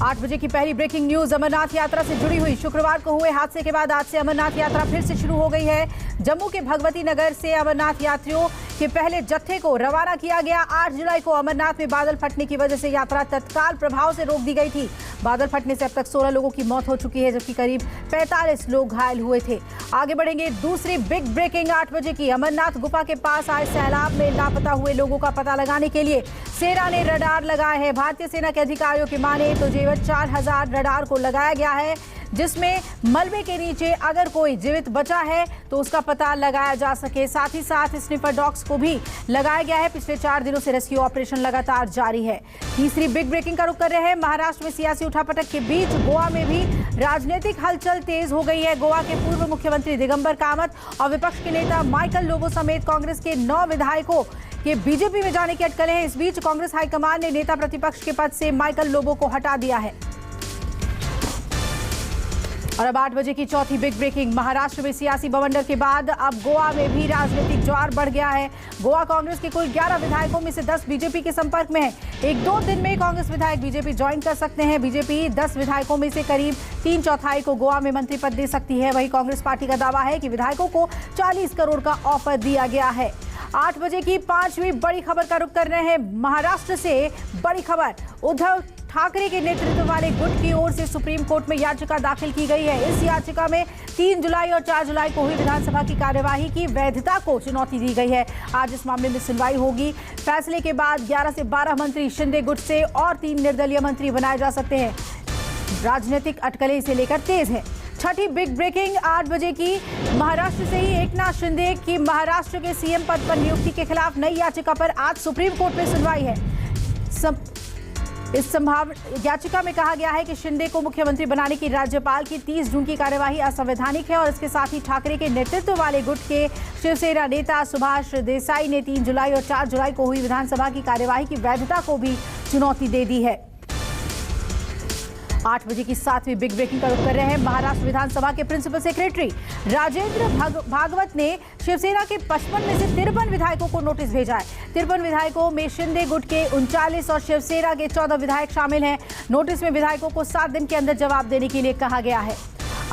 8 बजे की पहली ब्रेकिंग न्यूज अमरनाथ यात्रा से जुड़ी हुई। शुक्रवार को हुए हादसे के बाद आज से अमरनाथ यात्रा फिर से शुरू हो गई है। जम्मू के भगवती नगर से अमरनाथ यात्रियों के पहले जत्थे को रवाना किया गया। 8 जुलाई को अमरनाथ में बादल फटने की वजह से यात्रा तत्काल प्रभाव से रोक दी गई थी। बादल फटने से अब तक 16 लोगों की मौत हो चुकी है, जबकि करीब 45 लोग घायल हुए थे। आगे बढ़ेंगे दूसरी बिग ब्रेकिंग 8 बजे की। अमरनाथ गुफा के पास आए सैलाब में लापता हुए लोगों का पता लगाने के लिए सेना ने रडार लगाए हैं। भारतीय सेना के अधिकारियों की माने तो जेवर 4000 रडार को लगाया गया है, जिसमें मलबे के नीचे अगर कोई जीवित बचा है तो उसका पता लगाया जा सके। साथ ही साथ स्निफर डॉग्स को भी लगाया गया है। पिछले 4 दिनों से रेस्क्यू ऑपरेशन लगातार जारी है। तीसरी बिग ब्रेकिंग का रुख कर रहे हैं। महाराष्ट्र में सियासी उठापटक के बीच गोवा में भी राजनीतिक हलचल तेज हो गई है। गोवा के पूर्व मुख्यमंत्री दिगंबर कामत और विपक्ष के नेता माइकल लोबो समेत कांग्रेस के 9 विधायकों के बीजेपी में जाने की अटकलें हैं। इस बीच कांग्रेस हाईकमान ने नेता प्रतिपक्ष के पद से माइकल लोबो को हटा दिया है। और अब 8 बजे की चौथी बिग ब्रेकिंग। महाराष्ट्र में सियासी बवंडर के बाद अब गोवा में भी राजनीतिक ज्वार बढ़ गया है। गोवा कांग्रेस के कुल 11 विधायकों में से 10 बीजेपी के संपर्क में है। 1-2 दिन में कांग्रेस विधायक बीजेपी ज्वाइन कर सकते हैं। बीजेपी 10 विधायकों में से करीब 3/4 को गोवा में मंत्री पद दे सकती है। वहीं कांग्रेस पार्टी का दावा है कि विधायकों को 40 करोड़ का ऑफर दिया गया है। 8 बजे की 5वीं बड़ी खबर का रुख कर रहे हैं। महाराष्ट्र से बड़ी खबर। उद्धव ठाकरे के नेतृत्व वाले गुट की ओर से सुप्रीम कोर्ट में याचिका दाखिल की गई है। इस याचिका में 3 जुलाई और 4 जुलाई को हुई विधानसभा की कार्यवाही की वैधता को चुनौती दी गई है। आज इस मामले में सुनवाई होगी। फैसले के बाद 11 से 12 मंत्री शिंदे गुट से और 3 निर्दलीय मंत्री बनाए जा सकते हैं। राजनीतिक अटकलें इसे लेकर तेज है। छठी बिग ब्रेकिंग 8 बजे की। महाराष्ट्र से ही एकनाथ शिंदे की महाराष्ट्र के सीएम पद पर नियुक्ति के खिलाफ नई याचिका पर आज सुप्रीम कोर्ट में सुनवाई है। इस याचिका में कहा गया है कि शिंदे को मुख्यमंत्री बनाने की राज्यपाल की 30 जून की कार्यवाही असंवैधानिक है और इसके साथ ही ठाकरे के नेतृत्व वाले गुट के शिवसेना नेता सुभाष देसाई ने 3 जुलाई और 4 जुलाई को हुई विधानसभा की कार्यवाही की वैधता को भी चुनौती दे दी है। 8 बजे की 7वीं बिग ब्रेकिंग का रुख कर रहे हैं। महाराष्ट्र विधानसभा के प्रिंसिपल सेक्रेटरी राजेंद्र भागवत ने शिवसेना के 55 में से 53 विधायकों को नोटिस भेजा है। 53 विधायकों में शिंदे गुट के 39 और शिवसेना के 14 विधायक शामिल हैं। नोटिस में विधायकों को 7 दिन के अंदर जवाब देने के लिए कहा गया है।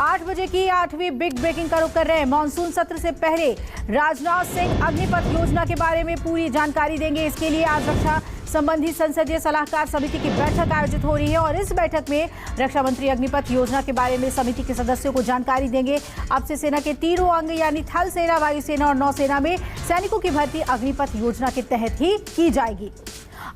8 बजे की 8वीं बिग ब्रेकिंग का रुख कर रहे हैं। मॉनसून सत्र से पहले राजनाथ सिंह अग्निपथ योजना के बारे में पूरी जानकारी देंगे। इसके लिए आज रक्षा संबंधी संसदीय सलाहकार समिति की बैठक आयोजित हो रही है और इस बैठक में रक्षा मंत्री अग्निपथ योजना के बारे में समिति के सदस्यों को जानकारी देंगे। अब से सेना के तीनों अंग यानी थल सेना, वायुसेना और नौसेना में सैनिकों की भर्ती अग्निपथ योजना के तहत ही की जाएगी।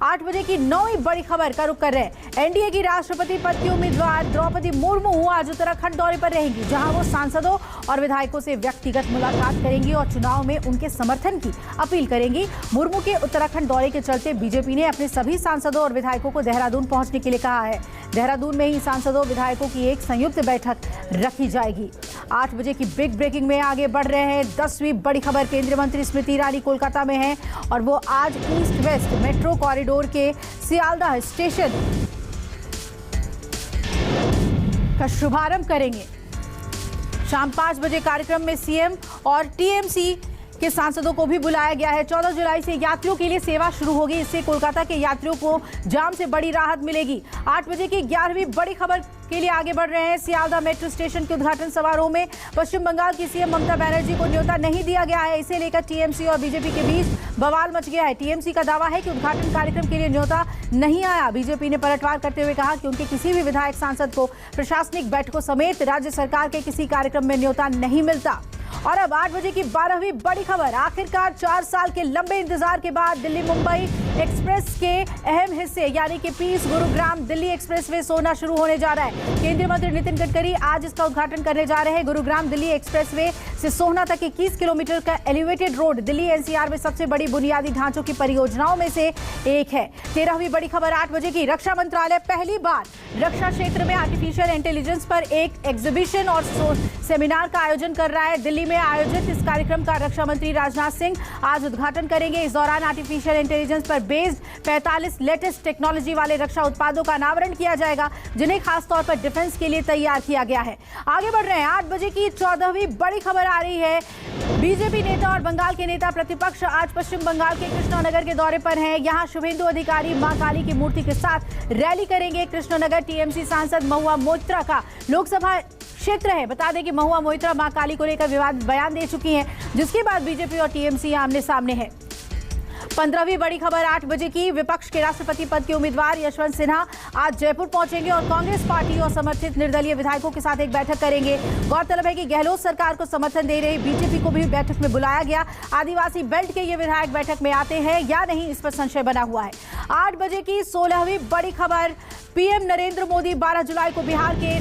8 बजे की 9वीं बड़ी खबर का रुख कर रहे हैं। एनडीए की राष्ट्रपति पद की उम्मीदवार द्रौपदी मुर्मू आज उत्तराखंड दौरे पर रहेंगी, जहां वो सांसदों और विधायकों से व्यक्तिगत मुलाकात करेंगी और चुनाव में उनके समर्थन की अपील करेंगी। मुर्मू के उत्तराखंड दौरे के चलते बीजेपी ने अपने सभी सांसदों और विधायकों को देहरादून पहुंचने के लिए कहा है। देहरादून में ही सांसदों विधायकों की एक संयुक्त बैठक रखी जाएगी। 8 बजे की बिग ब्रेकिंग में आगे बढ़ रहे हैं। 10वीं बड़ी खबर। केंद्रीय मंत्री स्मृति ईरानी कोलकाता में हैं और वो आज ईस्ट वेस्ट मेट्रो कॉरिडोर के सियालदह स्टेशन का शुभारंभ करेंगे। शाम 5 बजे कार्यक्रम में सीएम और टीएमसी के सांसदों को भी बुलाया गया है। 14 जुलाई से यात्रियों के लिए सेवा शुरू होगी। इससे कोलकाता के यात्रियों को जाम से बड़ी राहत मिलेगी। 8 बजे की 11वीं बड़ी खबर के लिए आगे बढ़ रहे हैं। सियालदह मेट्रो स्टेशन के उद्घाटन समारोह में पश्चिम बंगाल की सीएम ममता बनर्जी को न्योता नहीं दिया गया है। इसे लेकर टीएमसी और बीजेपी के बीच बवाल मच गया है। टीएमसी का दावा है कि उद्घाटन कार्यक्रम के लिए न्योता नहीं आया। बीजेपी ने पलटवार करते हुए कहा कि उनके किसी भी विधायक सांसद को प्रशासनिक बैठकों समेत राज्य सरकार के किसी कार्यक्रम में न्योता नहीं मिलता। और अब 8 बजे की 12वीं बड़ी खबर। आखिरकार 4 साल के लंबे इंतजार के बाद दिल्ली मुंबई एक्सप्रेस के अहम हिस्से यानी कि पीस गुरुग्राम दिल्ली एक्सप्रेसवे सोना शुरू होने जा रहा है। केंद्रीय मंत्री नितिन गडकरी आज इसका उद्घाटन करने जा रहे हैं। गुरुग्राम दिल्ली एक्सप्रेसवे से सोहना तक 21 किलोमीटर का एलिवेटेड रोड दिल्ली एनसीआर में सबसे बड़ी बुनियादी ढांचों की परियोजनाओं में से एक है। 13वीं बड़ी खबर 8 बजे की। रक्षा मंत्रालय पहली बार रक्षा क्षेत्र में आर्टिफिशियल इंटेलिजेंस पर एक एग्जीबिशन और सेमिनार का आयोजन कर रहा है। दिल्ली में आयोजित इस कार्यक्रम का रक्षा मंत्री राजनाथ सिंह आज उद्घाटन करेंगे। इस दौरान आर्टिफिशियल इंटेलिजेंस पर बेस्ड 45 लेटेस्ट टेक्नोलॉजी वाले रक्षा उत्पादों का अनावरण किया जाएगा, जिन्हें खासतौर पर डिफेंस के लिए तैयार किया गया है। आगे बढ़ रहे हैं। 8 बजे की 14वीं बड़ी खबर आ रही है। बीजेपी नेता और बंगाल के नेता प्रतिपक्ष आज पश्चिम बंगाल के कृष्णनगर के दौरे पर हैं। यहां शुभेंदु अधिकारी मां काली की मूर्ति के साथ रैली करेंगे। कृष्णनगर टीएमसी सांसद महुआ मोइत्रा का लोकसभा क्षेत्र है। बता दें कि महुआ मोइत्रा मां काली को लेकर विवादित बयान दे चुकी हैं, जिसके बाद बीजेपी और टीएमसी आमने सामने है। 15वीं बड़ी खबर 8 बजे की। विपक्ष के राष्ट्रपति पद के उम्मीदवार यशवंत सिन्हा आज जयपुर पहुंचेंगे और कांग्रेस पार्टी और समर्थित निर्दलीय विधायकों के साथ एक बैठक करेंगे। गौरतलब है कि गहलोत सरकार को समर्थन दे रही बीजेपी को भी बैठक में बुलाया गया। आदिवासी बेल्ट के ये विधायक बैठक में आते हैं या नहीं, इस पर संशय बना हुआ है। 8 बजे की 16वीं बड़ी खबर। पीएम नरेंद्र मोदी 12 जुलाई को बिहार के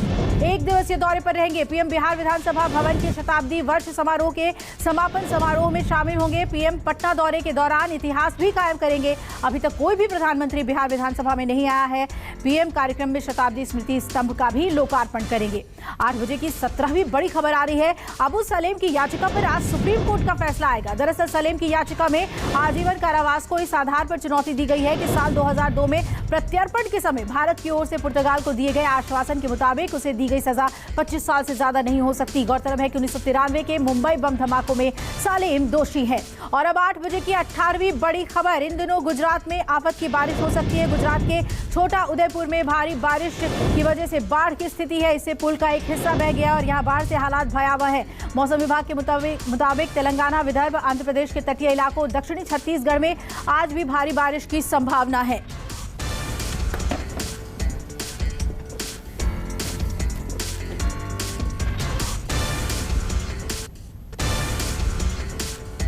एक दिवसीय दौरे पर रहेंगे। पीएम बिहार विधानसभा भवन के शताब्दी वर्ष समारोह के समापन समारोह में शामिल होंगे। पीएम पटना दौरे के दौरान इतिहास भी कायम करेंगे। अभी तक कोई भी प्रधानमंत्री बिहार विधानसभा में नहीं आया है। पीएम कार्यक्रम में शताब्दी स्मृति स्तंभ का भी लोकार्पण करेंगे। 8 बजे की 17वीं बड़ी खबर आ रही है। अबू सलेम की याचिका पर आज सुप्रीम कोर्ट का फैसला आएगा। दरअसल सलेम की याचिका में आजीवन कारावास को इस आधार पर चुनौती दी गई है कि साल 2002 में प्रत्यर्पण के समय भारत की ओर से पुर्तगाल को दिए गए आश्वासन के मुताबिक उसे दी गई सजा 25 साल से ज्यादा नहीं हो सकती। गौरतलब है कि 1993 के मुंबई बम धमाकों में सलेम दोषी है। और अब 8 बजे की 18वीं बड़ी खबर। इन दिनों गुजरात में आफत की बारिश हो सकती है। गुजरात के छोटा उदयपुर में भारी बारिश की वजह से बाढ़ की स्थिति है। इससे पुल का एक हिस्सा बह गया और यहां बाढ़ से हालात भयावह है। मौसम विभाग के मुताबिक तेलंगाना, विदर्भ, आंध्र प्रदेश के तटीय इलाकों, दक्षिणी छत्तीसगढ़ में आज भी भारी बारिश की संभावना है।